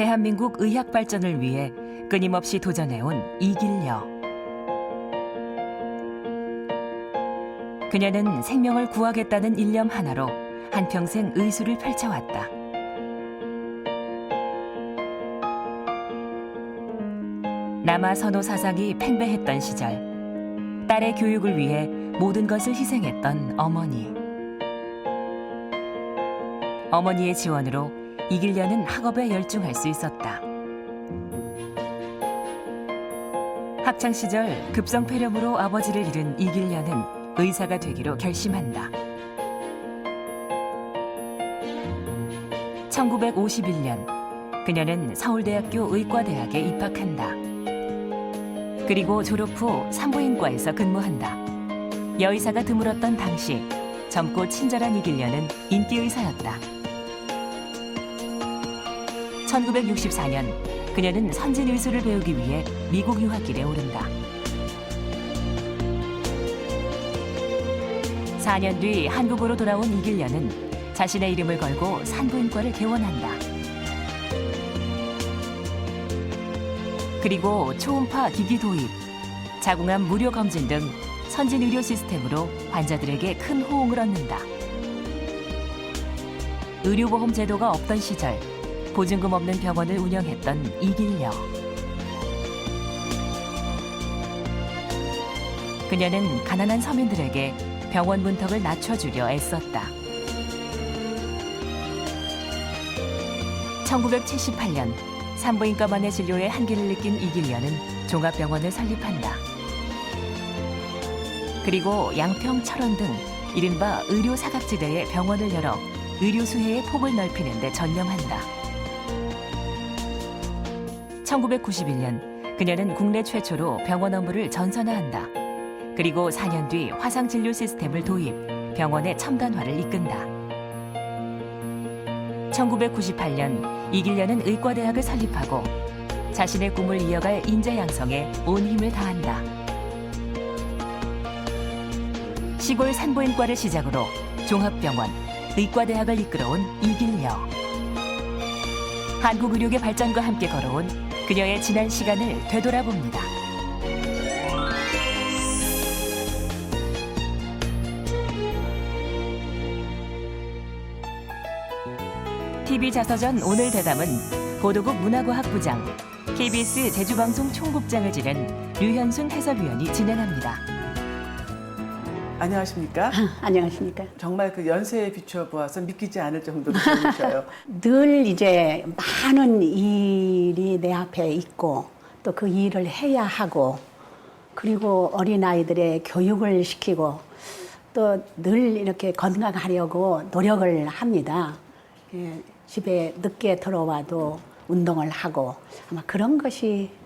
대한민국 의학 발전을 위해 끊임없이 도전해온 이길려. 그녀는 생명을 구하겠다는 일념 하나로 한평생 의술을 펼쳐왔다. 남아 선호 사상이 팽배했던 시절, 딸의 교육을 위해 모든 것을 희생했던 어머니. 어머니의 지원으로 이길려는 학업에 열중할 수 있었다. 학창 시절 급성폐렴으로 아버지를 잃은 이길려는 의사가 되기로 결심한다. 1951년 그녀는 서울대학교 의과대학에 입학한다. 그리고 졸업 후 산부인과에서 근무한다. 여의사가 드물었던 당시 젊고 친절한 이길려는 인기의사였다. 1964년 그녀는 선진의술을 배우기 위해 미국 유학길에 오른다. 4년 뒤 한국으로 돌아온 이길려는 자신의 이름을 걸고 산부인과를 개원한다. 그리고 초음파 기기 도입, 자궁암 무료 검진 등 선진 의료 시스템으로 환자들에게 큰 호응을 얻는다. 의료보험 제도가 없던 시절 보증금 없는 병원을 운영했던 이길려. 그녀는 가난한 서민들에게 병원 문턱을 낮춰주려 애썼다. 1978년 산부인과만의 진료에 한계를 느낀 이길려는 종합병원을 설립한다. 그리고 양평, 철원 등 이른바 의료 사각지대에 병원을 열어 의료 수혜의 폭을 넓히는 데 전념한다. 1991년 그녀는 국내 최초로 병원 업무를 전산화한다. 그리고 4년 뒤 화상진료 시스템을 도입, 병원의 첨단화를 이끈다. 1998년 이길려는 의과대학을 설립하고 자신의 꿈을 이어갈 인재 양성에 온 힘을 다한다. 시골 산부인과를 시작으로 종합병원, 의과대학을 이끌어온 이길려. 한국 의료계 발전과 함께 걸어온 그녀의 지난 시간을 되돌아봅니다. TV자서전 오늘 대담은 보도국 문화과학부장, KBS 제주방송 총국장을 지낸 류현순 해설위원이 진행합니다. 안녕하십니까? 안녕하십니까? 정말 그 연세에 비춰보아서 믿기지 않을 정도로 젊으셔요. 늘 이제 많은 일이 내 앞에 있고 또 그 일을 해야 하고 그리고 어린아이들의 교육을 시키고 또 늘 이렇게 건강하려고 노력을 합니다. 예, 집에 늦게 들어와도 운동을 하고 아마 그런 것이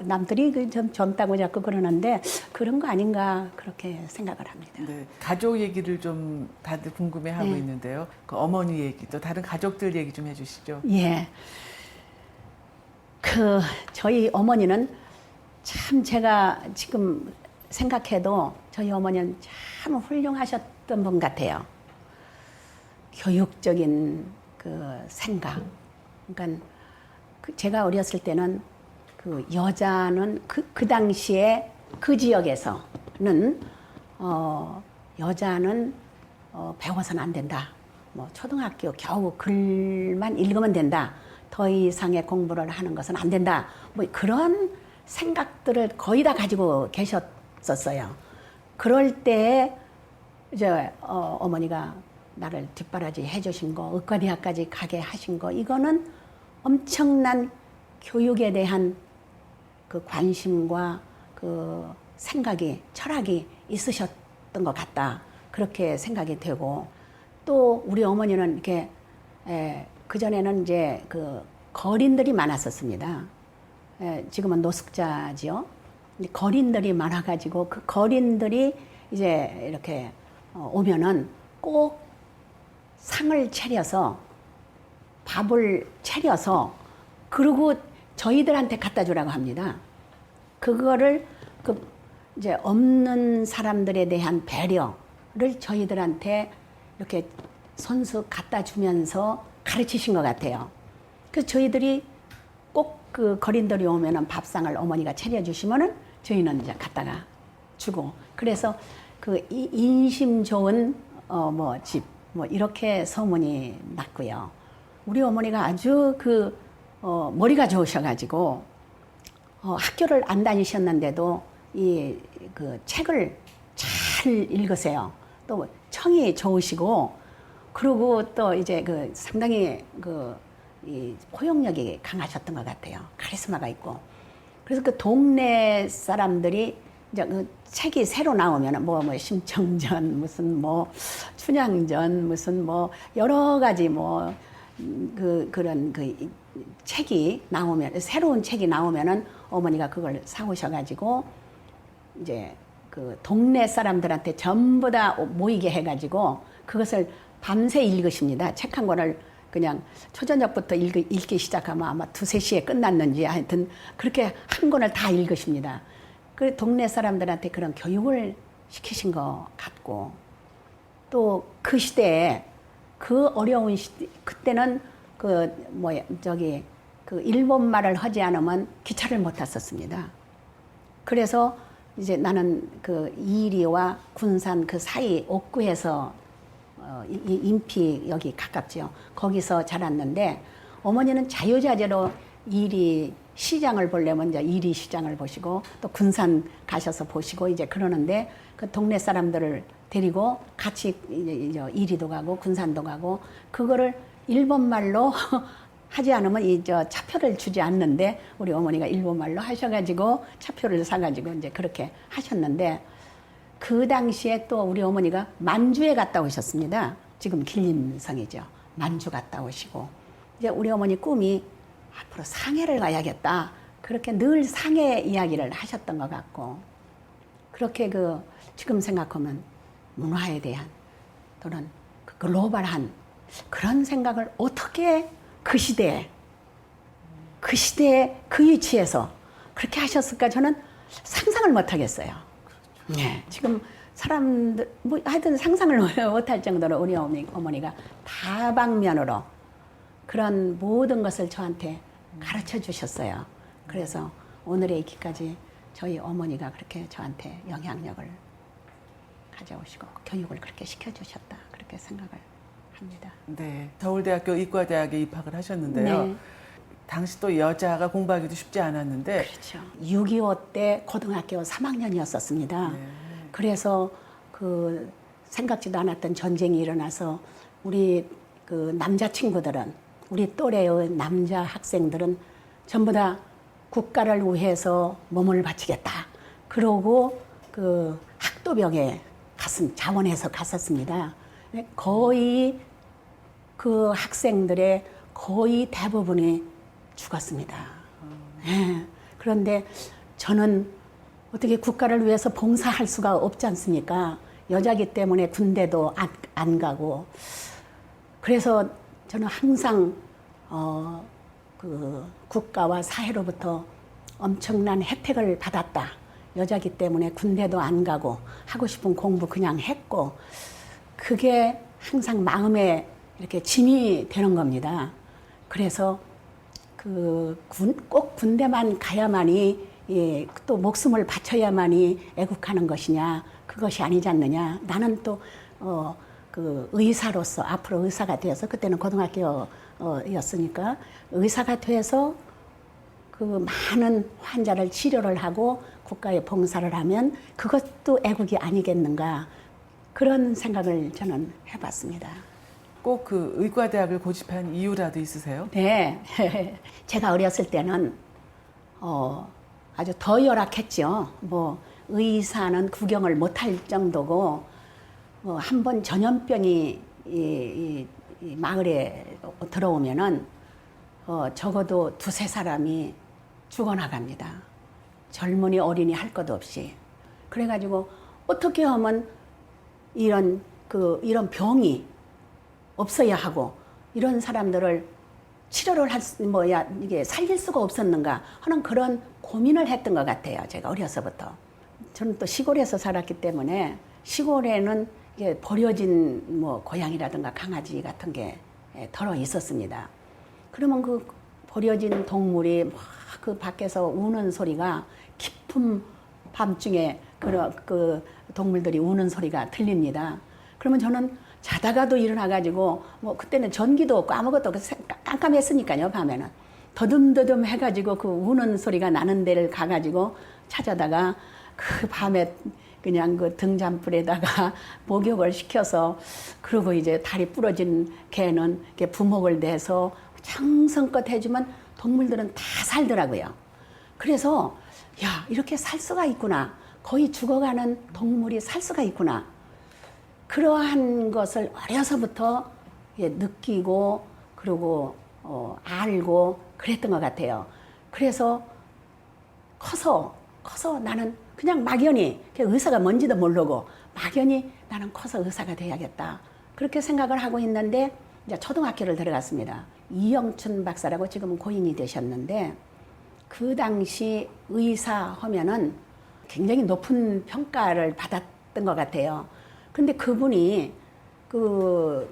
남들이 좀 젊다고 자꾸 그러는데 그런 거 아닌가 그렇게 생각을 합니다. 네, 가족 얘기를 좀 다들 궁금해하고 있는데요. 그 어머니 얘기, 또 다른 가족들 얘기 좀 해주시죠. 예. 저희 어머니는 참 제가 지금 생각해도 저희 어머니는 참 훌륭하셨던 분 같아요. 교육적인 그 생각. 그러니까 제가 어렸을 때는 그 여자는 그 당시에 그 지역에서는 여자는 배워서는 안 된다. 뭐 초등학교 겨우 글만 읽으면 된다. 더 이상의 공부를 하는 것은 안 된다. 뭐 그런 생각들을 거의 다 가지고 계셨었어요. 그럴 때 이제 어머니가 나를 뒷바라지 해주신 거, 의과대학까지 가게 하신 거, 이거는 엄청난 교육에 대한 그 관심과 그 생각이, 철학이 있으셨던 것 같다. 그렇게 생각이 되고, 또 우리 어머니는 이렇게, 그전에는 이제 그 거린들이 많았었습니다. 지금은 노숙자지요. 거린들이 많아가지고 그 거린들이 이제 이렇게 오면은 꼭 상을 차려서 밥을 차려서 그리고 저희들한테 갖다 주라고 합니다. 그거를 이제 없는 사람들에 대한 배려를 저희들한테 이렇게 손수 갖다 주면서 가르치신 것 같아요. 그래서 저희들이 꼭 그 거린돌이 오면은 밥상을 어머니가 차려주시면은 저희는 이제 갖다가 주고, 그래서 그 인심 좋은 뭐 집 뭐 이렇게 소문이 났고요. 우리 어머니가 아주 그 머리가 좋으셔가지고 학교를 안 다니셨는데도 이 그 책을 잘 읽으세요. 또 청이 좋으시고, 그리고 또 이제 그 상당히 이 포용력이 강하셨던 것 같아요. 카리스마가 있고. 그래서 그 동네 사람들이 이제 그 책이 새로 나오면 뭐 심청전, 무슨 뭐 춘향전, 무슨 뭐 여러 가지 뭐 그런 그 책이 나오면, 새로운 책이 나오면은 어머니가 그걸 사오셔가지고 이제 그 동네 사람들한테 전부 다 모이게 해가지고 그것을 밤새 읽으십니다. 책 한 권을 그냥 초저녁부터 읽기 시작하면 아마 2-3시에 끝났는지 하여튼 그렇게 한 권을 다 읽으십니다. 그 동네 사람들한테 그런 교육을 시키신 것 같고, 또 그 시대에 그 어려운 시대, 그때는 그 일본 말을 하지 않으면 기차를 못 탔었습니다. 그래서 이제 나는 그 이리와 군산 그 사이 옥구에서 인피 여기 가깝죠. 거기서 자랐는데, 어머니는 자유자재로 이리 시장을 보려면 이제 이리 시장을 보시고 또 군산 가셔서 보시고 이제 그러는데, 그 동네 사람들을 데리고 같이 이제 이리도 가고 군산도 가고, 그거를 일본말로 하지 않으면 차표를 주지 않는데 우리 어머니가 일본말로 하셔가지고 차표를 사가지고 이제 그렇게 하셨는데, 그 당시에 또 우리 어머니가 만주에 갔다 오셨습니다. 지금 길림성이죠. 만주 갔다 오시고, 이제 우리 어머니 꿈이 앞으로 상해를 가야겠다. 그렇게 늘 상해 이야기를 하셨던 것 같고, 그렇게 지금 생각하면 문화에 대한 또는 그 글로벌한 그런 생각을 어떻게 그 시대에 그 위치에서 그렇게 하셨을까, 저는 상상을 못 하겠어요. 네, 지금 사람들 뭐 하여튼 상상을 못할 정도로 우리 어머니가 다방면으로 그런 모든 것을 저한테 가르쳐 주셨어요. 그래서 오늘의 이기까지 저희 어머니가 그렇게 저한테 영향력을 가져오시고 교육을 그렇게 시켜주셨다, 그렇게 생각을 합니다. 네, 서울대학교 이과대학에 입학을 하셨는데요. 네. 당시 또 여자가 공부하기도 쉽지 않았는데, 그렇죠. 6.25 때 고등학교 3학년이었었습니다. 네. 그래서 그 생각지도 않았던 전쟁이 일어나서 우리 그 남자 친구들은, 우리 또래의 남자 학생들은 전부 다 국가를 위해서 몸을 바치겠다. 그러고 그 학도병에 자원해서 갔었습니다. 거의 그 학생들의 거의 대부분이 죽었습니다. 네. 그런데 저는 어떻게 국가를 위해서 봉사할 수가 없지 않습니까? 여자기 때문에 군대도 안 가고. 그래서 저는 항상 그 국가와 사회로부터 엄청난 혜택을 받았다. 여자기 때문에 군대도 안 가고 하고 싶은 공부 그냥 했고, 그게 항상 마음에 이렇게 짐이 되는 겁니다. 그래서 꼭 군대만 가야만이, 또 목숨을 바쳐야만이 애국하는 것이냐, 그것이 아니지 않느냐. 나는 또 그 의사로서 앞으로 의사가 되어서, 그때는 고등학교였으니까 의사가 돼서 그 많은 환자를 치료를 하고 국가에 봉사를 하면 그것도 애국이 아니겠는가, 그런 생각을 저는 해봤습니다. 꼭 그 의과대학을 고집한 이유라도 있으세요? 네. 제가 어렸을 때는 아주 더 열악했죠. 뭐 의사는 구경을 못할 정도고, 한 번 전염병이 이 마을에 들어오면은 적어도 2-3사람이 죽어나갑니다. 젊은이 어린이 할 것 없이. 그래가지고 어떻게 하면 이런 병이 없어야 하고 이런 사람들을 치료를 이게 살릴 수가 없었는가 하는 그런 고민을 했던 것 같아요. 제가 어려서부터. 저는 또 시골에서 살았기 때문에, 시골에는 이게 버려진 고양이라든가 강아지 같은 게 덜어 있었습니다. 그러면 그 버려진 동물이 막 그 밖에서 우는 소리가 깊은 밤중에 그 동물들이 우는 소리가 들립니다. 그러면 저는 자다가도 일어나가지고 뭐 그때는 전기도 없고 아무것도 없고 깜깜했으니까요. 밤에는 더듬더듬 해가지고 그 우는 소리가 나는 데를 가가지고 찾아다가 그 밤에 그냥 그 등잔불에다가 목욕을 시켜서 그러고 이제 다리 부러진 개는 이렇게 부목을 내서 정성껏 해주면 동물들은 다 살더라고요. 그래서 야, 이렇게 살 수가 있구나. 거의 죽어가는 동물이 살 수가 있구나. 그러한 것을 어려서부터 느끼고 그리고 알고 그랬던 것 같아요. 그래서 커서 나는 그냥 막연히 의사가 뭔지도 모르고 막연히 나는 커서 의사가 돼야겠다. 그렇게 생각을 하고 있는데 이제 초등학교를 들어갔습니다. 이영춘 박사라고 지금은 고인이 되셨는데 그 당시 의사 하면은 굉장히 높은 평가를 받았던 것 같아요. 근데 그분이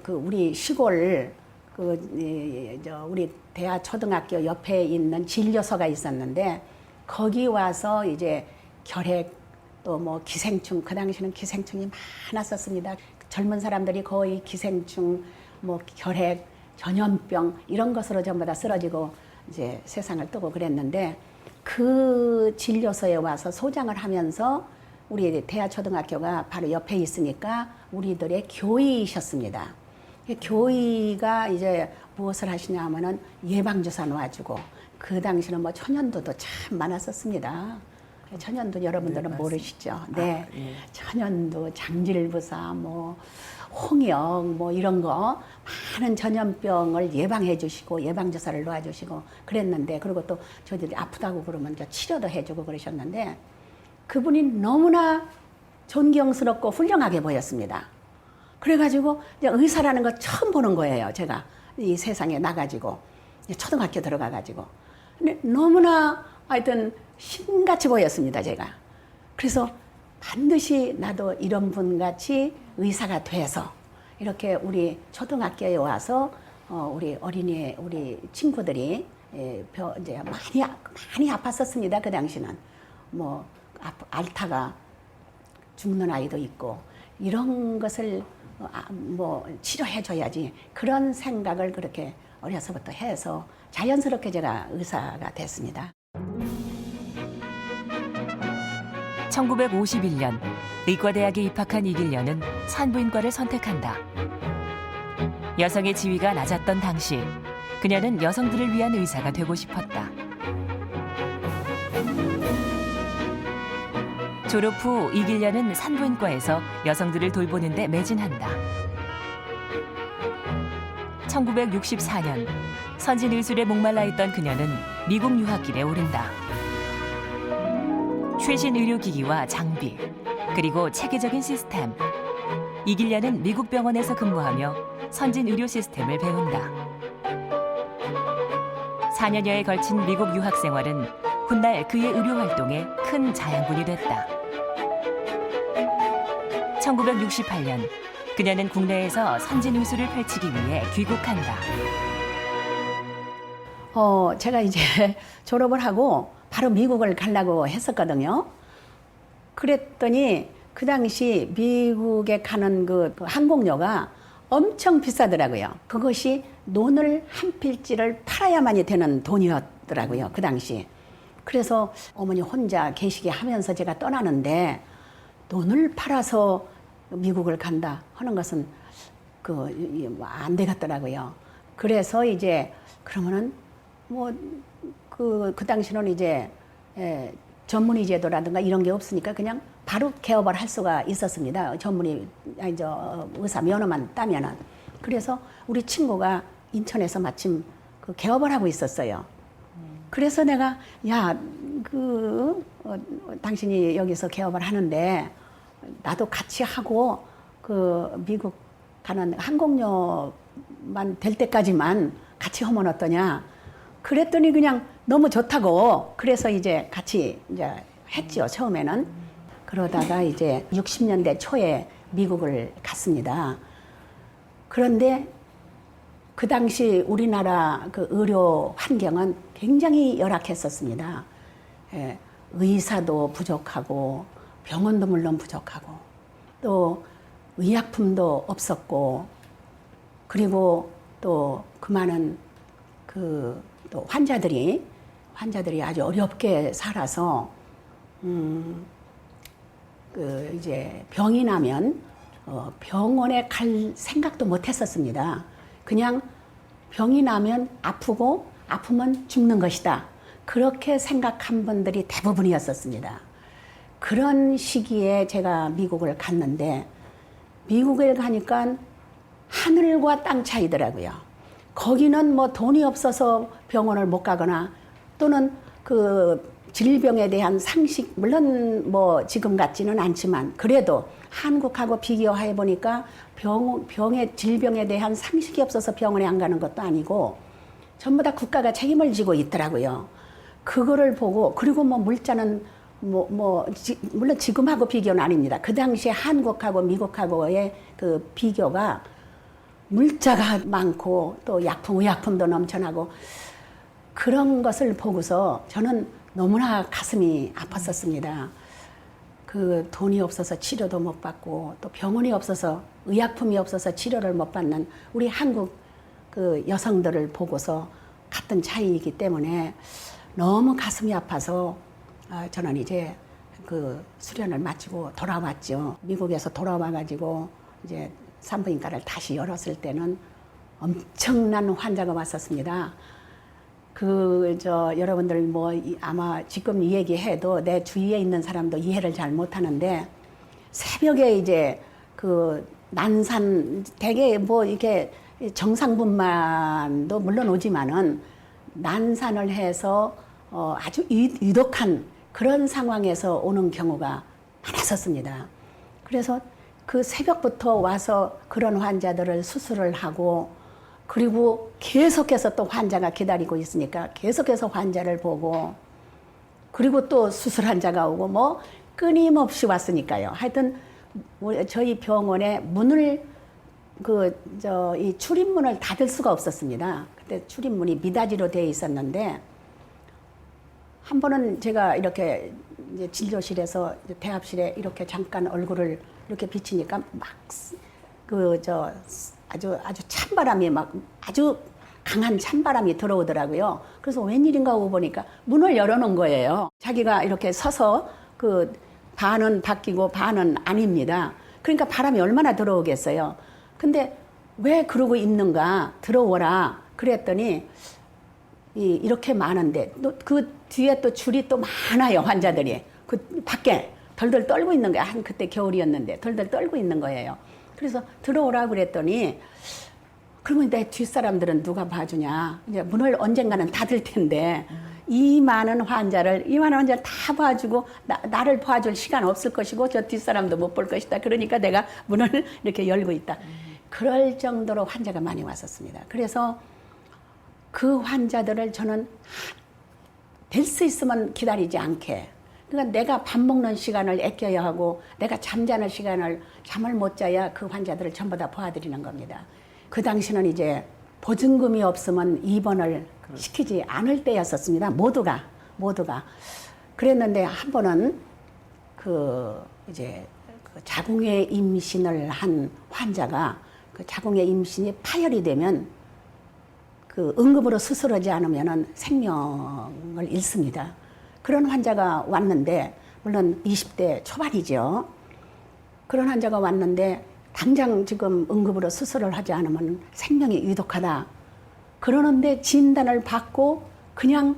우리 시골 우리 대하 초등학교 옆에 있는 진료소가 있었는데 거기 와서 이제 결핵 또 뭐 기생충, 그 당시는 기생충이 많았었습니다. 젊은 사람들이 거의 기생충, 뭐 결핵, 전염병 이런 것으로 전부 다 쓰러지고 이제 세상을 뜨고 그랬는데 그 진료소에 와서 소장을 하면서 우리 대하초등학교가 바로 옆에 있으니까 우리들의 교의셨습니다. 교의가 이제 무엇을 하시냐 하면은 예방주사 놓아주고 그 당시는 뭐 천연두도 참 많았었습니다. 천연두 여러분들은 네, 모르시죠? 네. 예. 천연두, 장질부사, 뭐 홍역 뭐 이런 거 많은 전염병을 예방해 주시고 예방주사를 놓아주시고 그랬는데 그리고 또 저희들이 아프다고 그러면 치료도 해주고 그러셨는데 그분이 너무나 존경스럽고 훌륭하게 보였습니다. 그래가지고 이제 의사라는 거 처음 보는 거예요. 제가 이 세상에 나가지고 초등학교 들어가가지고 근데 너무나 하여튼 신같이 보였습니다. 제가 그래서 반드시 나도 이런 분같이 의사가 돼서 이렇게 우리 초등학교에 와서 우리 어린이 우리 친구들이 이제 많이 아팠었습니다. 그 당시는 뭐 앓다가 죽는 아이도 있고 이런 것을 뭐 치료해줘야지 그런 생각을 그렇게 어려서부터 해서 자연스럽게 제가 의사가 됐습니다. 1951년 의과대학에 입학한 이길련은 산부인과를 선택한다. 여성의 지위가 낮았던 당시 그녀는 여성들을 위한 의사가 되고 싶었다. 졸업 후 이길련은 산부인과에서 여성들을 돌보는 데 매진한다. 1964년 선진의술에 목말라 있던 그녀는 미국 유학길에 오른다. 최신 의료기기와 장비, 그리고 체계적인 시스템. 이길련은 미국 병원에서 근무하며 선진 의료 시스템을 배운다. 4년여에 걸친 미국 유학 생활은 훗날 그의 의료 활동에 큰 자양분이 됐다. 1968년 그녀는 국내에서 선진 의술을 펼치기 위해 귀국한다. 제가 이제 졸업을 하고 바로 미국을 가려고 했었거든요. 그랬더니 그 당시 미국에 가는 그 항공료가 엄청 비싸더라고요. 그것이 논을 한 필지를 팔아야만이 되는 돈이었더라고요. 그 당시. 그래서 어머니 혼자 계시게 하면서 제가 떠나는데 논을 팔아서 미국을 간다 하는 것은 안 되겠더라고요. 그래서 이제 그러면은 뭐 그 당시는 이제 전문의 제도라든가 이런 게 없으니까 그냥 바로 개업을 할 수가 있었습니다. 의사 면허만 따면은. 그래서 우리 친구가 인천에서 마침 그 개업을 하고 있었어요. 그래서 내가 당신이 여기서 개업을 하는데 나도 같이 하고 그 미국 가는 항공료만 될 때까지만 같이 하면 어떠냐. 그랬더니 그냥 너무 좋다고 그래서 이제 같이 이제 했죠. 처음에는. 그러다가 이제 60년대 초에 미국을 갔습니다. 그런데 그 당시 우리나라 그 의료 환경은 굉장히 열악했었습니다. 예, 의사도 부족하고 병원도 물론 부족하고 또 의약품도 없었고 그리고 또 그 많은 또 환자들이 아주 어렵게 살아서 이제 병이 나면 병원에 갈 생각도 못 했었습니다. 그냥 병이 나면 아프고 아프면 죽는 것이다. 그렇게 생각한 분들이 대부분이었었습니다. 그런 시기에 제가 미국을 갔는데 미국에 가니까 하늘과 땅 차이더라고요. 거기는 뭐 돈이 없어서 병원을 못 가거나 또는 그 질병에 대한 상식, 물론 뭐 지금 같지는 않지만 그래도 한국하고 비교해 보니까 질병에 대한 상식이 없어서 병원에 안 가는 것도 아니고 전부 다 국가가 책임을 지고 있더라고요. 그거를 보고 그리고 뭐 물자는 물론 지금하고 비교는 아닙니다. 그 당시에 한국하고 미국하고의 그 비교가 물자가 많고 또 의약품도 넘쳐나고 그런 것을 보고서 저는 너무나 가슴이 아팠었습니다. 그 돈이 없어서 치료도 못 받고 또 병원이 없어서 의약품이 없어서 치료를 못 받는 우리 한국 그 여성들을 보고서 같은 차이이기 때문에 너무 가슴이 아파서 저는 이제 그 수련을 마치고 돌아왔죠. 미국에서 돌아와가지고 이제 산부인과를 다시 열었을 때는 엄청난 환자가 왔었습니다. 여러분들 아마 지금 이 얘기해도 내 주위에 있는 사람도 이해를 잘 못하는데 새벽에 이제 그 난산 되게 이렇게 정상분만도 물론 오지만은 난산을 해서 아주 유독한 그런 상황에서 오는 경우가 많았었습니다. 그래서 그 새벽부터 와서 그런 환자들을 수술을 하고 그리고 계속해서 또 환자가 기다리고 있으니까 계속해서 환자를 보고 그리고 또 수술 환자가 오고 끊임없이 왔으니까요. 하여튼 저희 병원에 문을 이 출입문을 닫을 수가 없었습니다. 그때 출입문이 미닫이로 되어 있었는데 한 번은 제가 이렇게 이제 진료실에서 대합실에 이렇게 잠깐 얼굴을 이렇게 비치니까 아주 찬바람이 아주 강한 찬바람이 들어오더라고요. 그래서 웬일인가 하고 보니까 문을 열어놓은 거예요. 자기가 이렇게 서서 그 반은 바뀌고 반은 아닙니다. 그러니까 바람이 얼마나 들어오겠어요. 근데 왜 그러고 있는가 들어오라 그랬더니 이렇게 많은데 또 그 뒤에 또 줄이 또 많아요. 환자들이 그 밖에 덜덜 떨고 있는 거야. 그때 겨울이었는데 덜덜 떨고 있는 거예요. 그래서 들어오라 그랬더니 그러면 내 뒷사람들은 누가 봐주냐. 이제 문을 언젠가는 닫을 텐데 이 많은 환자를 다 봐주고 나를 봐줄 시간 없을 것이고 저 뒷사람도 못 볼 것이다. 그러니까 내가 문을 이렇게 열고 있다. 그럴 정도로 환자가 많이 왔었습니다. 그래서 그 환자들을 저는 될 수 있으면 기다리지 않게. 그러니까 내가 밥 먹는 시간을 아껴야 하고 내가 잠자는 시간을 잠을 못 자야 그 환자들을 전부 다 도와드리는 겁니다. 그 당시는 이제 보증금이 없으면 입원을 시키지 않을 때였었습니다. 모두가. 그랬는데 한 번은 이제 자궁의 임신을 한 환자가 그 자궁의 임신이 파열이 되면 그 응급으로 수술하지 않으면 생명을 잃습니다. 그런 환자가 왔는데 물론 20대 초반이죠. 그런 환자가 왔는데 당장 지금 응급으로 수술을 하지 않으면 생명이 위독하다. 그러는데 진단을 받고 그냥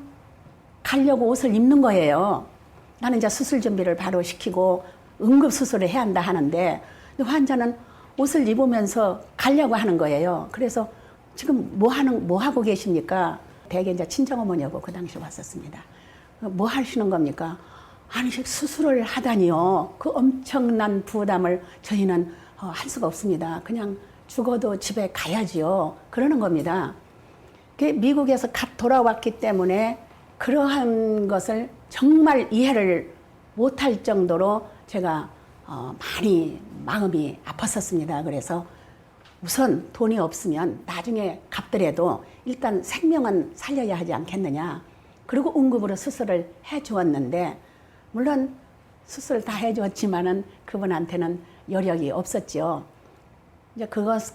가려고 옷을 입는 거예요. 나는 이제 수술 준비를 바로 시키고 응급 수술을 해야 한다 하는데 환자는 옷을 입으면서 가려고 하는 거예요. 그래서 지금 뭐 하고 계십니까? 대개 이제 친정어머니하고 그 당시 왔었습니다. 뭐 하시는 겁니까? 아니, 수술을 하다니요. 그 엄청난 부담을 저희는 할 수가 없습니다. 그냥 죽어도 집에 가야지요. 그러는 겁니다. 미국에서 갓 돌아왔기 때문에 그러한 것을 정말 이해를 못할 정도로 제가 많이 마음이 아팠었습니다. 그래서 우선 돈이 없으면 나중에 갚더라도 일단 생명은 살려야 하지 않겠느냐. 그리고 응급으로 수술을 해 주었는데, 물론 수술 다 해 주었지만은 그분한테는 여력이 없었죠. 이제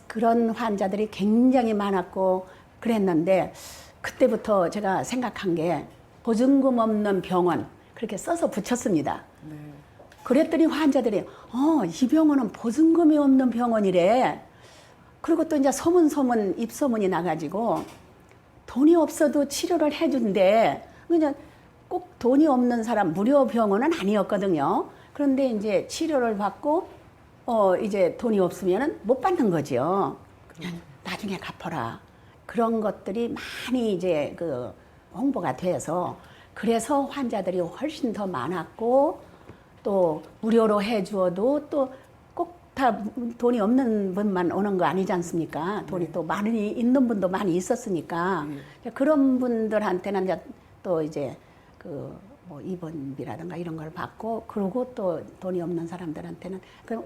그런 환자들이 굉장히 많았고 그랬는데, 그때부터 제가 생각한 게 보증금 없는 병원 그렇게 써서 붙였습니다. 네. 그랬더니 환자들이 이 병원은 보증금이 없는 병원이래. 그리고 또 이제 소문 입소문이 나가지고 돈이 없어도 치료를 해준대. 그냥 꼭 돈이 없는 사람 무료 병원은 아니었거든요. 그런데 이제 치료를 받고 이제 돈이 없으면은 못 받는 거죠. 그냥 나중에 갚아라. 그런 것들이 많이 이제 그 홍보가 돼서, 그래서 환자들이 훨씬 더 많았고, 또 무료로 해주어도 또 꼭 다 돈이 없는 분만 오는 거 아니지 않습니까? 돈이 또 많이 있는 분도 많이 있었으니까 그런 분들한테는 이제 또 이제 그 뭐 입원비라든가 이런 걸 받고, 그리고 또 돈이 없는 사람들한테는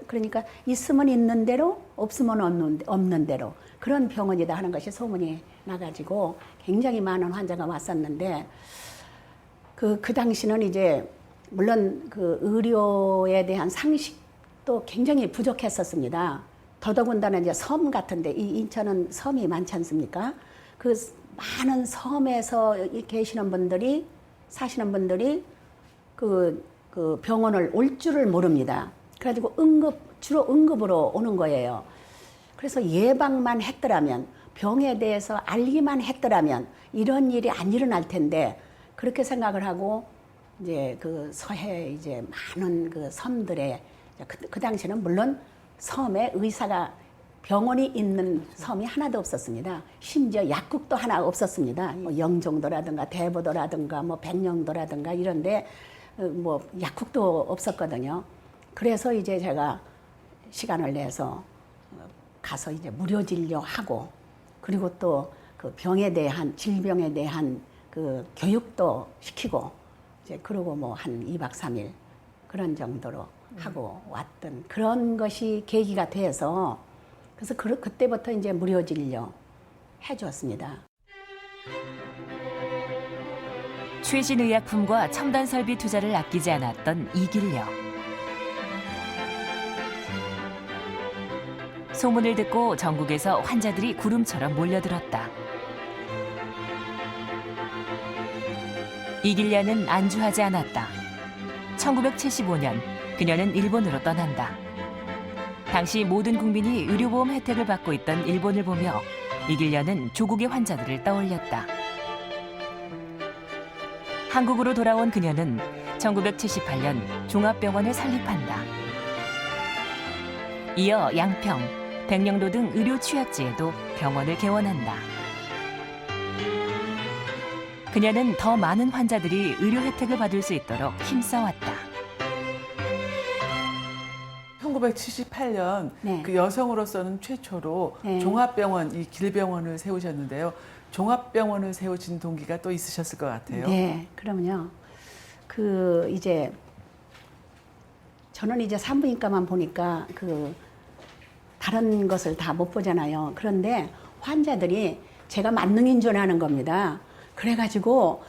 그러니까 있으면 있는 대로 없으면 없는 대로 그런 병원이다 하는 것이 소문이 나가지고 굉장히 많은 환자가 왔었는데, 그 당시는 이제 물론 그 의료에 대한 상식도 굉장히 부족했었습니다. 더더군다나 이제 섬 같은데, 이 인천은 섬이 많지 않습니까? 그 많은 섬에서 계시는 분들이, 사시는 분들이 그 병원을 올 줄을 모릅니다. 그래가지고 주로 응급으로 오는 거예요. 그래서 예방만 했더라면, 병에 대해서 알기만 했더라면 이런 일이 안 일어날 텐데, 그렇게 생각을 하고 이제 그 서해 이제 많은 그 섬들에, 그 당시에는 물론 섬에 의사가, 병원이 있는 섬이 하나도 없었습니다. 심지어 약국도 하나 없었습니다. 뭐 영종도라든가 대보도라든가 뭐 백령도라든가 이런데 뭐 약국도 없었거든요. 그래서 이제 제가 시간을 내서 가서 이제 무료 진료하고, 그리고 또 그 병에 대한, 질병에 대한 그 교육도 시키고, 이제 그러고 뭐 한 2박 3일 그런 정도로 하고 왔던 그런 것이 계기가 돼서, 그래서 그때부터 이제 무료 진료 해주었습니다. 최신 의약품과 첨단 설비 투자를 아끼지 않았던 이길려. 소문을 듣고 전국에서 환자들이 구름처럼 몰려들었다. 이길려는 안주하지 않았다. 1975년 그녀는 일본으로 떠난다. 당시 모든 국민이 의료보험 혜택을 받고 있던 일본을 보며 이길려는 조국의 환자들을 떠올렸다. 한국으로 돌아온 그녀는 1978년 종합병원을 설립한다. 이어 양평, 백령도 등 의료 취약지에도 병원을 개원한다. 그녀는 더 많은 환자들이 의료 혜택을 받을 수 있도록 힘써왔다. 1978년 네. 그 여성으로서는 최초로 네. 종합병원, 이 길병원을 세우셨는데요. 종합병원을 세우신 동기가 또 있으셨을 것 같아요. 네, 그럼요. 이제 저는 이제 산부인과만 보니까 다른 것을 다 못 보잖아요. 그런데 환자들이 제가 만능인존하는 겁니다. 그래가지고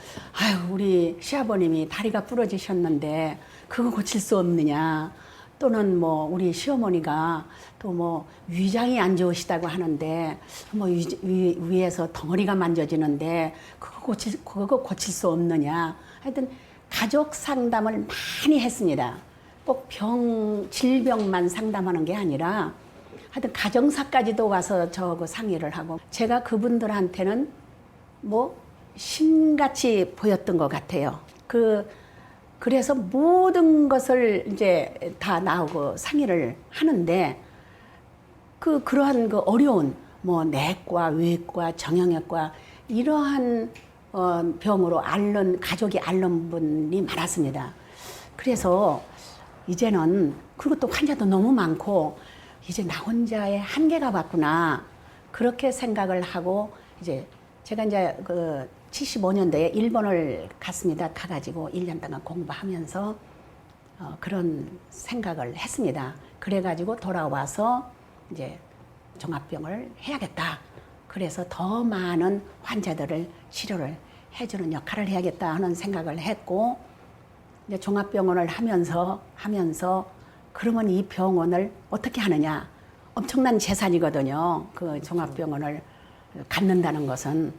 우리 시아버님이 다리가 부러지셨는데 그거 고칠 수 없느냐, 또는 뭐 우리 시어머니가 또 뭐 위장이 안 좋으시다고 하는데 뭐 위에서 덩어리가 만져지는데 그거 고칠 수 없느냐. 하여튼 가족 상담을 많이 했습니다. 꼭 질병만 상담하는 게 아니라 하여튼 가정사까지도 와서 저하고 상의를 하고, 제가 그분들한테는 뭐 신같이 보였던 것 같아요. 그래서 모든 것을 이제 다 나오고 상의를 하는데, 그러한 어려운 뭐 내과, 외과, 정형외과 이러한 병으로 가족이 앓는 분이 많았습니다. 그래서 이제는, 그리고 또 환자도 너무 많고 이제 나 혼자의 한계가 왔구나, 그렇게 생각을 하고, 이제 제가 이제 75년도에 일본을 갔습니다. 가가지고 1년 동안 공부하면서 그런 생각을 했습니다. 그래가지고 돌아와서 이제 종합병원을 해야겠다. 그래서 더 많은 환자들을 치료를 해주는 역할을 해야겠다 하는 생각을 했고, 이제 종합병원을 하면서 그러면 이 병원을 어떻게 하느냐. 엄청난 재산이거든요. 그 종합병원을 갖는다는 것은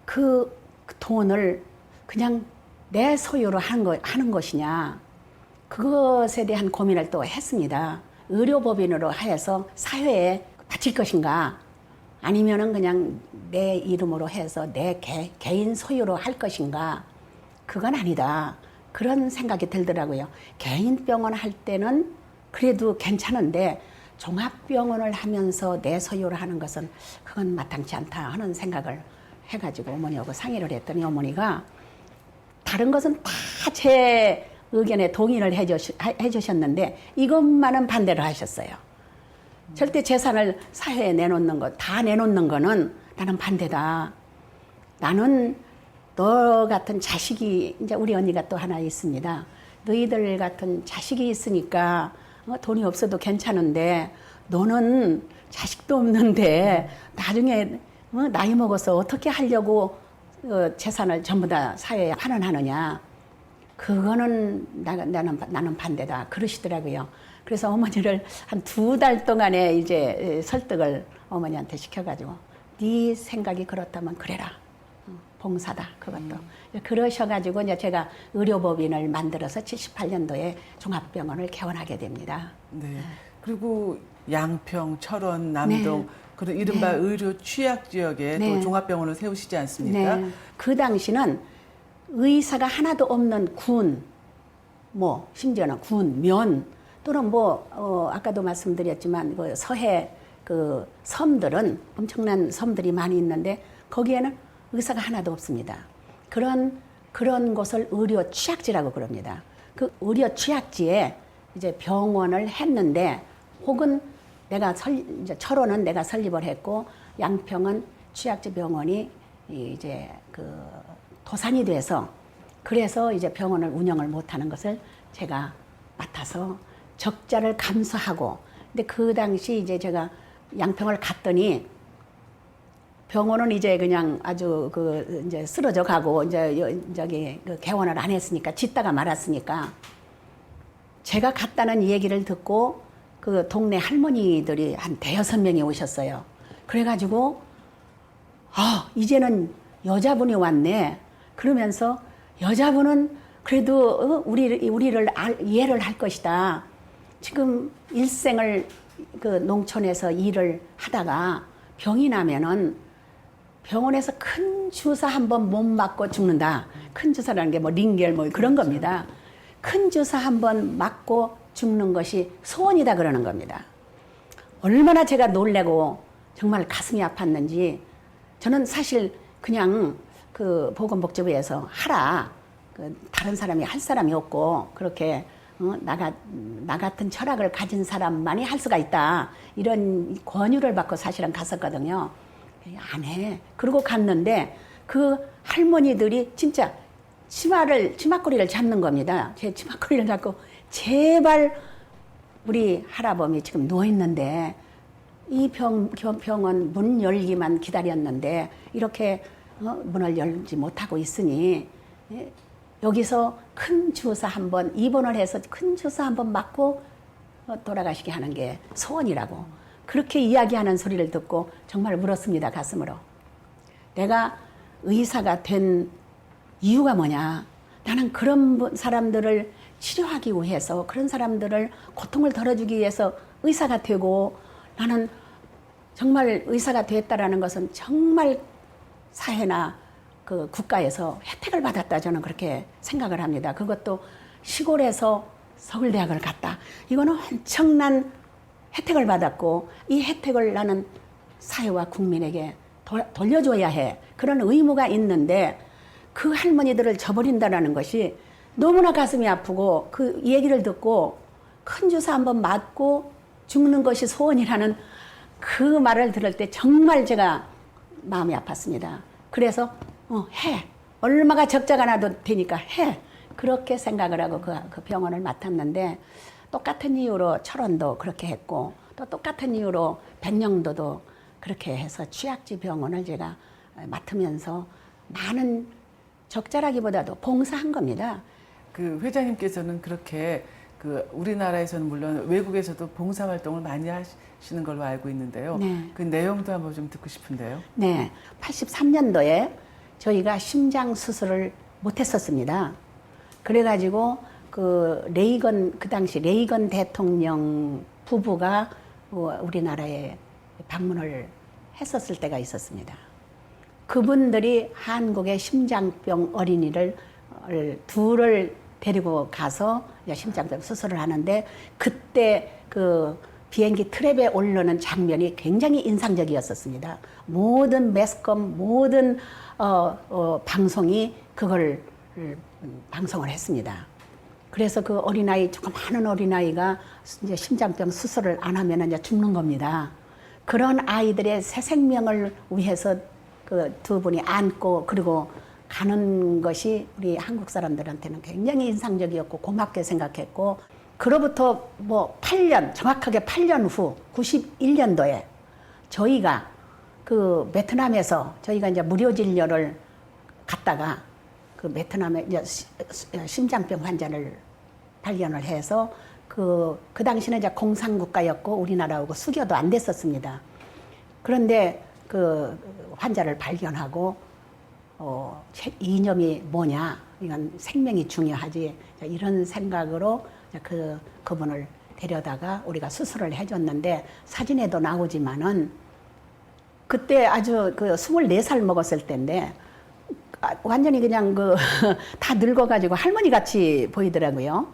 그 돈을 그냥 내 소유로 하는 것이냐. 그것에 대한 고민을 또 했습니다. 의료법인으로 해서 사회에 바칠 것인가, 아니면은 그냥 내 이름으로 해서 내 개인 소유로 할 것인가. 그건 아니다. 그런 생각이 들더라고요. 개인 병원 할 때는 그래도 괜찮은데 종합병원을 하면서 내 소유로 하는 것은 그건 마땅치 않다 하는 생각을 해가지고 어머니하고 상의를 했더니 어머니가 다른 것은 다 제 의견에 동의를 해주셨는데 이것만은 반대를 하셨어요. 절대 재산을 사회에 내놓는 것, 다 내놓는 거는 나는 반대다. 나는 너 같은 자식이, 이제 우리 언니가 또 하나 있습니다. 너희들 같은 자식이 있으니까 돈이 없어도 괜찮은데 너는 자식도 없는데 나중에 나이 먹어서 어떻게 하려고 재산을 전부 다 사회에 환원하느냐. 그거는 나는 반대다. 그러시더라고요. 그래서 어머니를 한 2달 동안에 이제 설득을 어머니한테 시켜가지고 네 생각이 그렇다면 그래라. 봉사다. 그것도. 그러셔가지고 이제 제가 의료법인을 만들어서 78년도에 종합병원을 개원하게 됩니다. 네. 그리고 양평, 철원, 남동 네. 그런 이른바 네. 의료 취약 지역에 네. 또 종합병원을 세우시지 않습니까? 네. 그 당시는 의사가 하나도 없는 군, 뭐 심지어는 군, 면 또는 아까도 말씀드렸지만 그 서해 그 섬들은 엄청난 섬들이 많이 있는데 거기에는 의사가 하나도 없습니다. 그런 곳을 의료 취약지라고 그럽니다. 그 의료 취약지에 이제 병원을 했는데 혹은 이제 철원은 내가 설립을 했고 양평은 취약지 병원이 이제 그 도산이 돼서 그래서 이제 병원을 운영을 못하는 것을 제가 맡아서 적자를 감수하고 근데 그 당시 이제 제가 양평을 갔더니 병원은 이제 그냥 아주 이제 쓰러져 가고 이제 저기 그 개원을 안 했으니까 짓다가 말았으니까 제가 갔다는 얘기를 듣고 그 동네 할머니들이 한 5-6명이 오셨어요. 그래가지고 이제는 여자분이 왔네. 그러면서 여자분은 그래도 우리를 이해를 할 것이다. 지금 일생을 그 농촌에서 일을 하다가 병이 나면은 병원에서 큰 주사 한 번 못 맞고 죽는다. 큰 주사라는 게 뭐 링겔 뭐 그런 겁니다. 큰 주사 한 번 맞고 죽는 것이 소원이다 그러는 겁니다. 얼마나 제가 놀래고 정말 가슴이 아팠는지 저는 사실 그냥 그 보건복지부에서 하라. 다른 사람이 할 사람이 없고 그렇게 나 같은 철학을 가진 사람만이 할 수가 있다. 이런 권유를 받고 사실은 갔었거든요. 안 해. 그러고 갔는데 그 할머니들이 진짜 치마거리를 잡는 겁니다. 제 치마거리를 잡고 제발 우리 할아범이 지금 누워있는데 이 병원 문 열기만 기다렸는데 이렇게 문을 열지 못하고 있으니 여기서 큰 주사 한 번 입원을 해서 큰 주사 한 번 맞고 돌아가시게 하는 게 소원이라고 그렇게 이야기하는 소리를 듣고 정말 울었습니다. 가슴으로. 내가 의사가 된 이유가 뭐냐. 나는 그런 사람들을 치료하기 위해서 그런 사람들을 고통을 덜어주기 위해서 의사가 되고 나는 정말 의사가 됐다라는 것은 정말 사회나 그 국가에서 혜택을 받았다 저는 그렇게 생각을 합니다. 그것도 시골에서 서울대학을 갔다. 이거는 엄청난 혜택을 받았고 이 혜택을 나는 사회와 국민에게 돌려줘야 해. 그런 의무가 있는데 그 할머니들을 저버린다라는 것이 너무나 가슴이 아프고 그 얘기를 듣고 큰 주사 한번 맞고 죽는 것이 소원이라는 그 말을 들을 때 정말 제가 마음이 아팠습니다. 그래서 해. 얼마가 적자가 나도 되니까 해. 그렇게 생각을 하고 그 병원을 맡았는데 똑같은 이유로 철원도 그렇게 했고 또 똑같은 이유로 백령도도 그렇게 해서 취약지 병원을 제가 맡으면서 많은 적절하기보다도 봉사한 겁니다. 그 회장님께서는 그렇게 그 우리나라에서는 물론 외국에서도 봉사활동을 많이 하시는 걸로 알고 있는데요. 네. 그 내용도 한번 좀 듣고 싶은데요. 네, 83년도에 저희가 심장 수술을 못했었습니다. 그래가지고 그 당시 레이건 대통령 부부가 우리나라에 방문을 했었을 때가 있었습니다. 그분들이 한국의 심장병 어린이를 둘을 데리고 가서 심장병 수술을 하는데 그때 그 비행기 트랩에 오르는 장면이 굉장히 인상적이었었습니다. 모든 매스컴, 모든 방송이 그걸 방송을 했습니다. 그래서 그 어린아이, 조그마한 어린아이가 이제 심장병 수술을 안 하면 이제 죽는 겁니다. 그런 아이들의 새 생명을 위해서 그 두 분이 안고 그리고 가는 것이 우리 한국 사람들한테는 굉장히 인상적이었고 고맙게 생각했고, 그로부터 뭐 8년, 정확하게 8년 후 91년도에 저희가 그 베트남에서 저희가 이제 무료 진료를 갔다가 그 베트남에 이제 심장병 환자를 발견을 해서 그 당시는 이제 공산국가였고 우리나라하고 수교도 안 됐었습니다. 그런데 그 환자를 발견하고 이념이 뭐냐, 이건 생명이 중요하지, 이런 생각으로 그분을 데려다가 우리가 수술을 해줬는데, 사진에도 나오지만은 그때 아주 그 24살 먹었을 때인데 완전히 그냥 다 늙어가지고 할머니 같이 보이더라고요.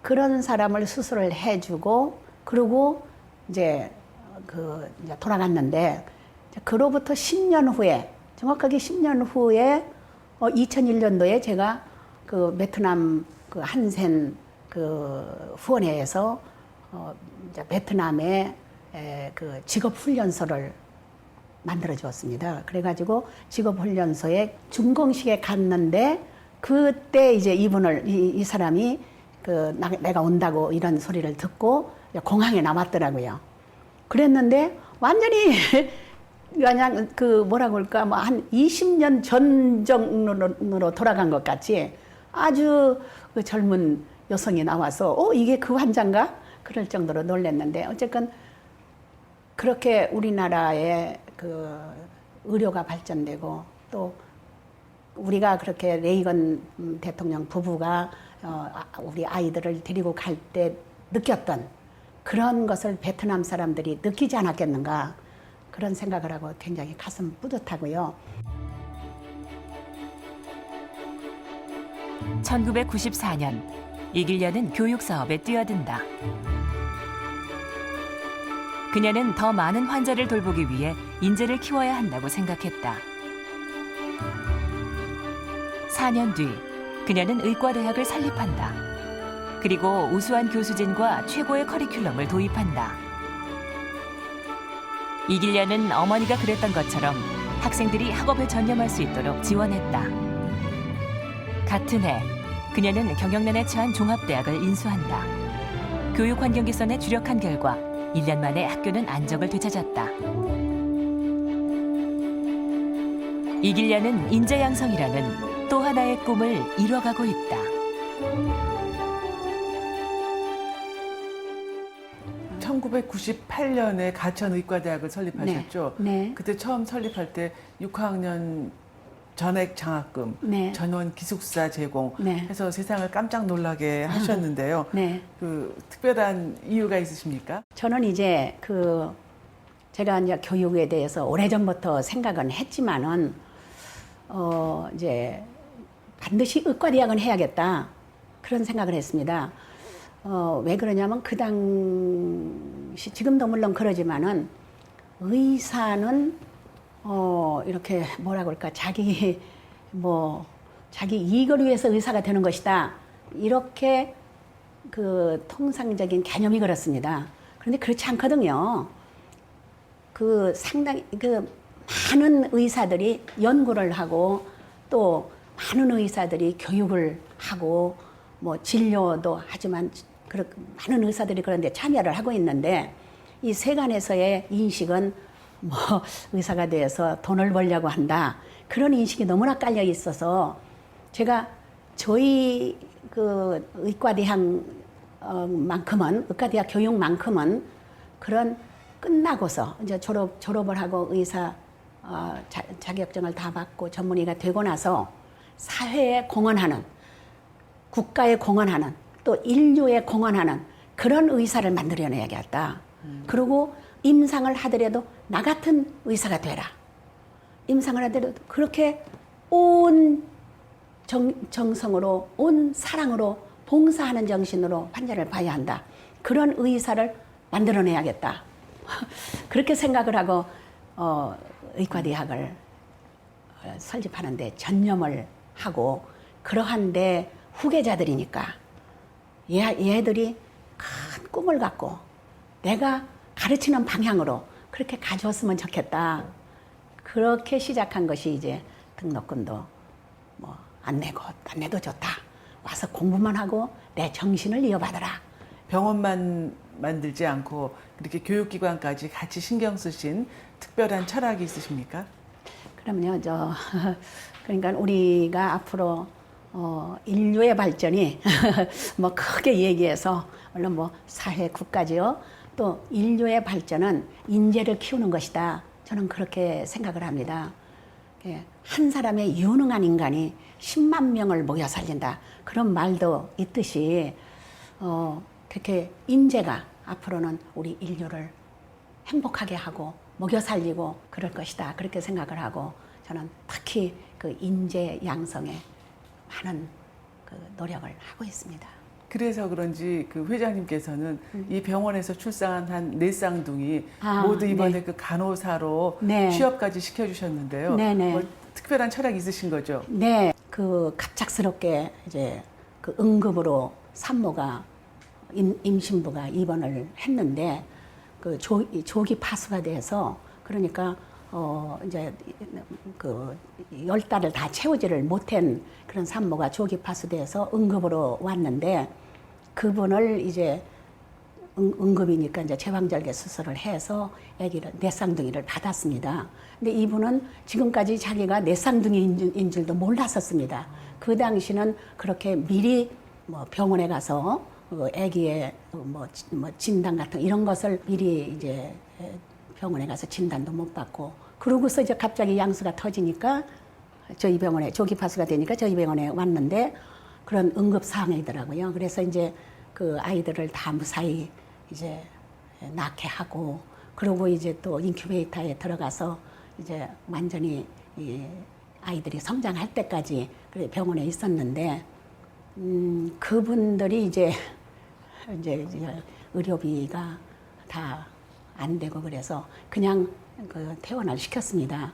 그런 사람을 수술을 해주고 그리고 이제 이제 돌아갔는데, 그로부터 10년 후에, 정확하게 10년 후에 2001년도에 제가 그 베트남 그 한센 그 후원회에서 이제 베트남에 그 직업훈련소를 만들어 주었습니다. 그래가지고 직업훈련소에 준공식에 갔는데 그때 이제 이 사람이 내가 온다고 이런 소리를 듣고 공항에 남았더라고요. 그랬는데 완전히 그냥 뭐라고 할까, 뭐 한 20년 전정으로 돌아간 것 같이 아주 그 젊은 여성이 나와서 이게 그 환자인가? 그럴 정도로 놀랐는데, 어쨌건 그렇게 우리나라의 그 의료가 발전되고 또 우리가 그렇게 레이건 대통령 부부가 우리 아이들을 데리고 갈 때 느꼈던 그런 것을 베트남 사람들이 느끼지 않았겠는가, 그런 생각을 하고 굉장히 가슴 뿌듯하고요. 1994년 이길련은 교육 사업에 뛰어든다. 그녀는 더 많은 환자를 돌보기 위해 인재를 키워야 한다고 생각했다. 4년 뒤 그녀는 의과대학을 설립한다. 그리고 우수한 교수진과 최고의 커리큘럼을 도입한다. 이길련은 어머니가 그랬던 것처럼 학생들이 학업에 전념할 수 있도록 지원했다. 같은 해 그녀는 경영난에 처한 종합대학을 인수한다. 교육환경 개선에 주력한 결과 1년 만에 학교는 안정을 되찾았다. 이길련은 인재 양성이라는 또 하나의 꿈을 이뤄가고 있다. 1998년에 가천의과대학을 설립하셨죠? 네. 그때 처음 설립할 때 6학년 전액 장학금, 네. 전원 기숙사 제공 네. 해서 세상을 깜짝 놀라게 하셨는데요. 네. 그 특별한 이유가 있으십니까? 저는 이제 제가 이제 교육에 대해서 오래전부터 생각은 했지만은 이제 반드시 의과대학은 해야겠다, 그런 생각을 했습니다. 왜 그러냐면 그 당시, 지금도 물론 그러지만은 의사는 이렇게 뭐라고 할까, 자기 이익을 위해서 의사가 되는 것이다, 이렇게 그 통상적인 개념이 그렇습니다. 그런데 그렇지 않거든요. 상당히 많은 의사들이 연구를 하고 또 많은 의사들이 교육을 하고 뭐 진료도 하지만 많은 의사들이 그런데 참여를 하고 있는데, 이 세간에서의 인식은 뭐 의사가 돼서 돈을 벌려고 한다. 그런 인식이 너무나 깔려 있어서 제가 저희 그 의과대학 교육만큼은 그런 끝나고서 이제 졸업을 하고 의사 자격증을 다 받고 전문의가 되고 나서 사회에 공헌하는, 국가에 공헌하는, 또 인류에 공헌하는 그런 의사를 만들어내야겠다. 그리고 임상을 하더라도 나 같은 의사가 되라. 임상을 하더라도 그렇게 온 정성으로, 온 사랑으로, 봉사하는 정신으로 환자를 봐야 한다. 그런 의사를 만들어내야겠다. 그렇게 생각을 하고 의과대학을 설립하는데 전념을 하고, 그러한데 후계자들이니까 얘들이 큰 꿈을 갖고 내가 가르치는 방향으로 그렇게 가져왔으면 좋겠다. 그렇게 시작한 것이 이제 등록금도 뭐 안 내도 좋다. 와서 공부만 하고 내 정신을 이어받아라. 병원만 만들지 않고 이렇게 교육기관까지 같이 신경 쓰신 특별한 철학이 있으십니까? 그러면요, 그러니까 우리가 앞으로 인류의 발전이 뭐 크게 얘기해서 물론 뭐 사회 국가지요. 또 인류의 발전은 인재를 키우는 것이다. 저는 그렇게 생각을 합니다. 한 사람의 유능한 인간이 10만 명을 먹여 살린다. 그런 말도 있듯이 그렇게 인재가 앞으로는 우리 인류를 행복하게 하고 먹여 살리고 그럴 것이다. 그렇게 생각을 하고 저는 특히 그 인재 양성에 많은 그 노력을 하고 있습니다. 그래서 그런지 그 회장님께서는 이 병원에서 출산한 한 4쌍둥이 모두 이번에 네. 그 간호사로 네. 취업까지 시켜주셨는데요. 네네. 뭐 특별한 철학이 있으신 거죠? 네, 그 갑작스럽게 이제 그 응급으로 산모가 임신부가 입원을 했는데 그 조기 파수가 돼서 그러니까 이제 그 10달을 다 채우지를 못한 그런 산모가 조기 파수돼서 응급으로 왔는데 그분을 이제 응급이니까 이제 제왕절개 수술을 해서 아기를 4쌍둥이를 받았습니다. 근데 이분은 지금까지 자기가 4쌍둥이인 줄도 몰랐었습니다. 그 당시는 그렇게 미리 뭐 병원에 가서 아기의 뭐 진단 같은 이런 것을 미리 이제 병원에 가서 진단도 못 받고 그러고서 이제 갑자기 양수가 터지니까 저희 병원에 조기 파수가 되니까 저희 병원에 왔는데 그런 응급 상황이더라고요. 그래서 이제 그 아이들을 다 무사히 이제 낳게 하고 그러고 이제 또 인큐베이터에 들어가서 이제 완전히 이 아이들이 성장할 때까지 병원에 있었는데 그분들이 이제 의료비가 다 안 되고 그래서 그냥 그 퇴원을 시켰습니다.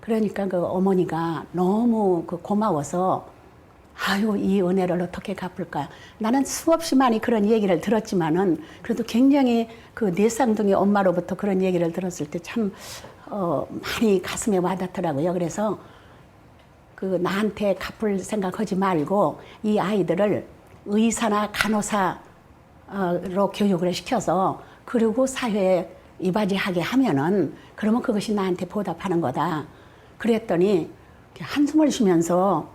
그러니까 그 어머니가 너무 그 고마워서 아유 이 은혜를 어떻게 갚을까. 나는 수없이 많이 그런 얘기를 들었지만은 그래도 굉장히 그 4쌍둥이 엄마로부터 그런 얘기를 들었을 때 참 많이 가슴에 와닿더라고요. 그래서 그 나한테 갚을 생각하지 말고 이 아이들을 의사나 간호사로 교육을 시켜서 그리고 사회에 이바지하게 하면은 그러면 그것이 나한테 보답하는 거다. 그랬더니 한숨을 쉬면서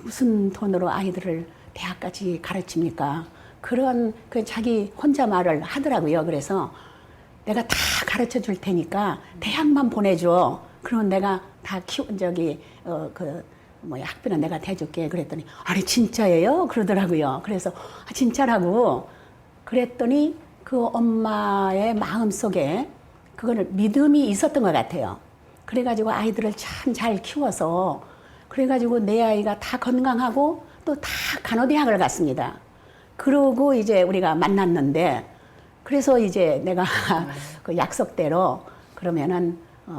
무슨 돈으로 아이들을 대학까지 가르칩니까? 그런 그 자기 혼자 말을 하더라고요. 그래서 내가 다 가르쳐 줄 테니까 대학만 보내줘. 그러면 내가 다 학비는 내가 대줄게. 그랬더니 아니 진짜예요? 그러더라고요. 그래서 진짜라고 그랬더니 그 엄마의 마음 속에 그거를 믿음이 있었던 것 같아요. 그래가지고 아이들을 참 잘 키워서 그래가지고 내 아이가 다 건강하고 또 다 간호대학을 갔습니다. 그러고 이제 우리가 만났는데 그래서 이제 내가 그 약속대로 그러면은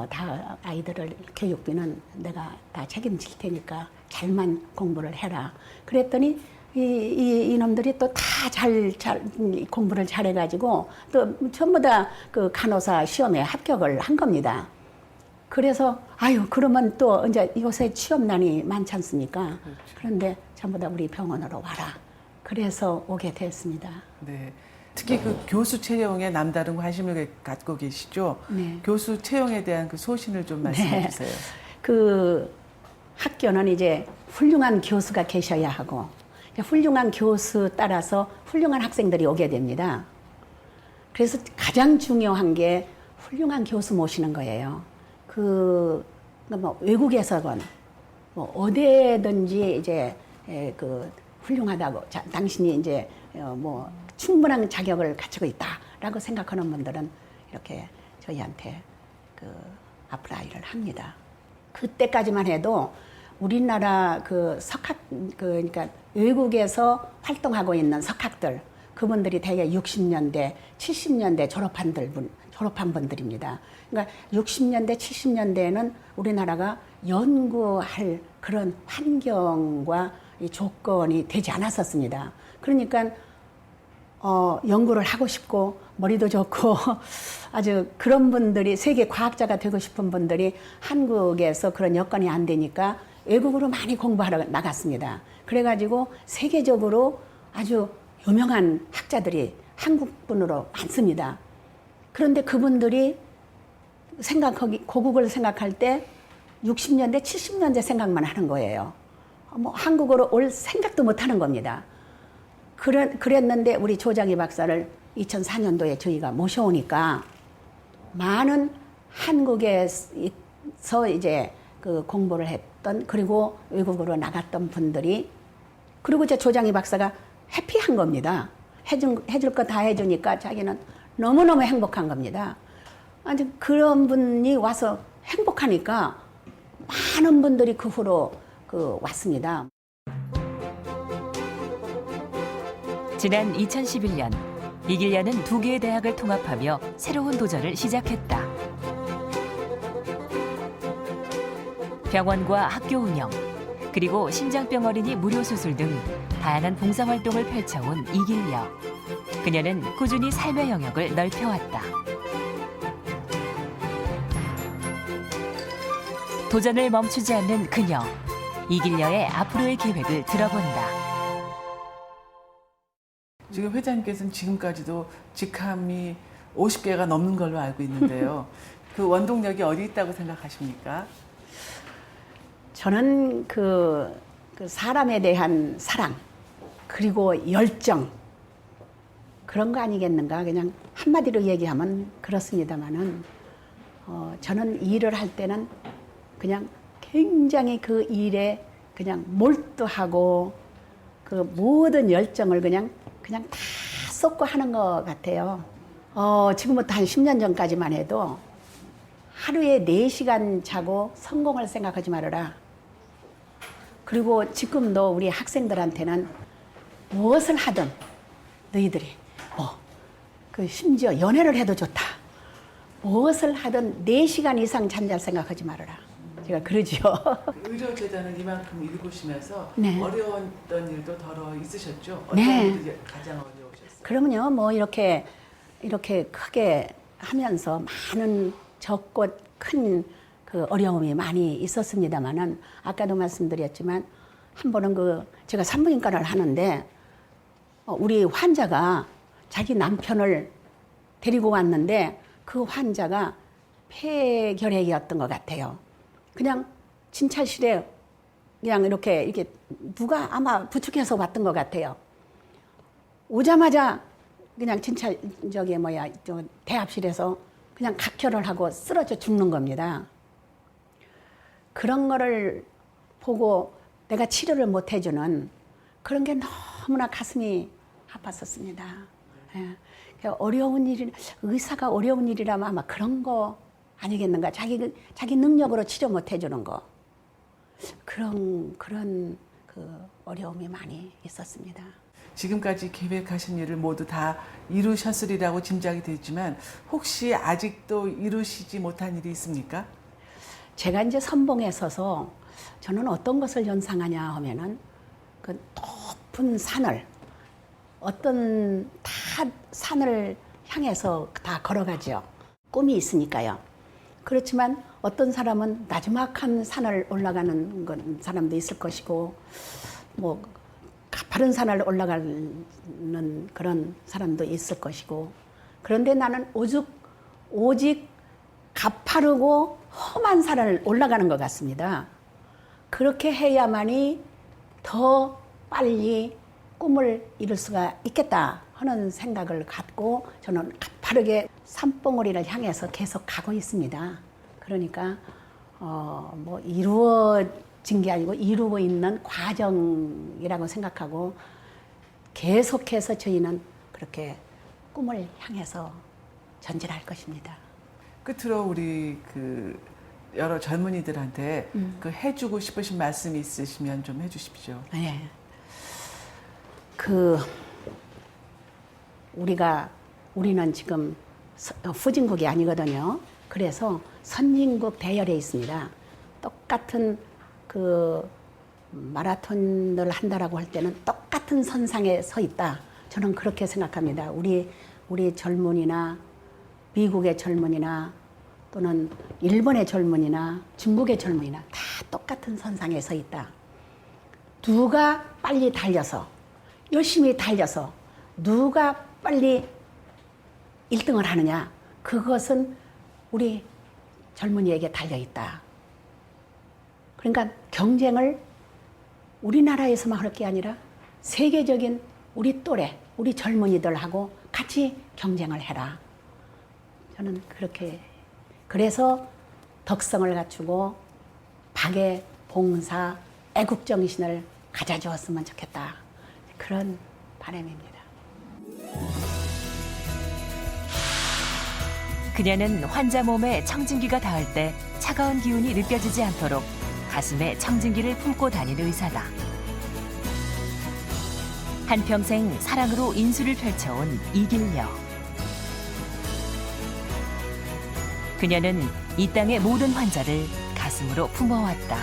다 아이들을 교육비는 내가 다 책임질 테니까 잘만 공부를 해라. 그랬더니 이놈들이 또 다 잘 공부를 잘해가지고 또 전부 다 그 간호사 시험에 합격을 한 겁니다. 그래서 아유 그러면 또 이제 요새 취업난이 많지 않습니까? 그렇죠. 그런데 전부 다 우리 병원으로 와라. 그래서 오게 됐습니다. 네. 특히 그 교수 채용에 남다른 관심을 갖고 계시죠. 네. 교수 채용에 대한 그 소신을 좀 말씀해 주세요. 그 학교는 이제 훌륭한 교수가 계셔야 하고 훌륭한 교수 따라서 훌륭한 학생들이 오게 됩니다. 그래서 가장 중요한 게 훌륭한 교수 모시는 거예요. 뭐 외국에서건 뭐 어디든지 이제 그 훌륭하다고 당신이 이제 뭐 충분한 자격을 갖추고 있다라고 생각하는 분들은 이렇게 저희한테 그 어플라이를 합니다. 그때까지만 해도 우리나라 그 석학 그러니까 외국에서 활동하고 있는 석학들 그분들이 대개 60년대, 70년대 졸업한 분들입니다. 그러니까 60년대, 70년대에는 우리나라가 연구할 그런 환경과 이 조건이 되지 않았었습니다. 그러니까 연구를 하고 싶고 머리도 좋고 아주 그런 분들이 세계 과학자가 되고 싶은 분들이 한국에서 그런 여건이 안 되니까 외국으로 많이 공부하러 나갔습니다. 그래가지고 세계적으로 아주 유명한 학자들이 한국분으로 많습니다. 그런데 그분들이 고국을 생각할 때 60년대, 70년대 생각만 하는 거예요. 뭐 한국으로 올 생각도 못 하는 겁니다. 그랬는데 우리 조장희 박사를 2004년도에 저희가 모셔오니까 많은 한국에서 이제 그 공부를 했던 그리고 외국으로 나갔던 분들이 그리고 이제 조장희 박사가 해피한 겁니다. 해줄 거 다 해주니까 자기는 너무너무 행복한 겁니다. 아니 그런 분이 와서 행복하니까 많은 분들이 그 후로 왔습니다. 지난 2011년 이길련은 두 개의 대학을 통합하며 새로운 도전을 시작했다. 병원과 학교 운영, 그리고 심장병 어린이 무료 수술 등 다양한 봉사활동을 펼쳐온 이길려. 그녀는 꾸준히 삶의 영역을 넓혀왔다. 도전을 멈추지 않는 그녀. 이길려의 앞으로의 계획을 들어본다. 지금 회장님께서는 지금까지도 직함이 50개가 넘는 걸로 알고 있는데요. 그 원동력이 어디 있다고 생각하십니까? 저는 그 사람에 대한 사랑 그리고 열정 그런 거 아니겠는가 그냥 한마디로 얘기하면 그렇습니다만은 저는 일을 할 때는 그냥 굉장히 그 일에 그냥 몰두하고 그 모든 열정을 그냥 다 쏟고 하는 것 같아요. 지금부터 한 10년 전까지만 해도 하루에 4시간 자고 성공을 생각하지 말아라. 그리고 지금도 우리 학생들한테는 무엇을 하든 너희들이 심지어 연애를 해도 좋다. 무엇을 하든 4시간 이상 잠잘 생각하지 말아라. 제가 그러지요. 의료재단을 이만큼 읽으시면서 네. 어려웠던 일도 더러 있으셨죠? 어떤 네. 일이 가장 어려우셨어요? 그러면요, 뭐 이렇게 크게 하면서 많은 적고 큰 그 어려움이 많이 있었습니다만은 아까도 말씀드렸지만 한 번은 제가 산부인과를 하는데 우리 환자가 자기 남편을 데리고 왔는데 그 환자가 폐결핵이었던 것 같아요. 그냥 진찰실에 그냥 이렇게 누가 아마 부축해서 왔던 것 같아요. 오자마자 그냥 대합실에서 그냥 각혈을 하고 쓰러져 죽는 겁니다. 그런 거를 보고 내가 치료를 못 해주는 그런 게 너무나 가슴이 아팠었습니다. 예. 어려운 일, 의사가 어려운 일이라면 아마 그런 거 아니겠는가. 자기 능력으로 치료 못 해주는 거. 그런 그 어려움이 많이 있었습니다. 지금까지 계획하신 일을 모두 다 이루셨으리라고 짐작이 되지만 혹시 아직도 이루시지 못한 일이 있습니까? 제가 이제 선봉에 서서 저는 어떤 것을 연상하냐 하면은 그 높은 산을 산을 향해서 다 걸어가죠. 꿈이 있으니까요. 그렇지만 어떤 사람은 나지막한 산을 올라가는 사람도 있을 것이고 뭐 가파른 산을 올라가는 그런 사람도 있을 것이고, 그런데 나는 오직 가파르고 험한 산을 올라가는 것 같습니다. 그렇게 해야만이 더 빨리 꿈을 이룰 수가 있겠다 하는 생각을 갖고 저는 가파르게 산봉우리를 향해서 계속 가고 있습니다. 그러니까 뭐 이루어진 게 아니고 이루고 있는 과정이라고 생각하고 계속해서 저희는 그렇게 꿈을 향해서 전진할 것입니다. 끝으로 우리 그 여러 젊은이들한테 그 해주고 싶으신 말씀이 있으시면 좀 해주십시오. 네. 우리는 지금 후진국이 아니거든요. 그래서 선진국 대열에 있습니다. 똑같은 그 마라톤을 한다라고 할 때는 똑같은 선상에 서 있다. 저는 그렇게 생각합니다. 우리 젊은이나 미국의 젊은이나 또는 일본의 젊은이나 중국의 젊은이나 다 똑같은 선상에 서 있다. 누가 빨리 달려서 열심히 달려서 누가 빨리 1등을 하느냐, 그것은 우리 젊은이에게 달려있다. 그러니까 경쟁을 우리나라에서만 할 게 아니라 세계적인 우리 또래, 우리 젊은이들하고 같이 경쟁을 해라. 저는 그래서 덕성을 갖추고 박애, 봉사, 애국정신을 가져주었으면 좋겠다. 그런 바람입니다. 그녀는 환자 몸에 청진기가 닿을 때 차가운 기운이 느껴지지 않도록 가슴에 청진기를 품고 다니는 의사다. 한평생 사랑으로 인수를 펼쳐온 이길녀. 그녀는 이 땅의 모든 환자를 가슴으로 품어왔다.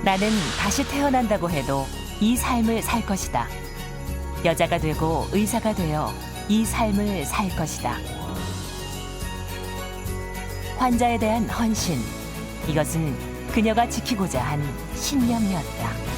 나는 다시 태어난다고 해도 이 삶을 살 것이다. 여자가 되고 의사가 되어 이 삶을 살 것이다. 환자에 대한 헌신, 이것은 그녀가 지키고자 한 신념이었다.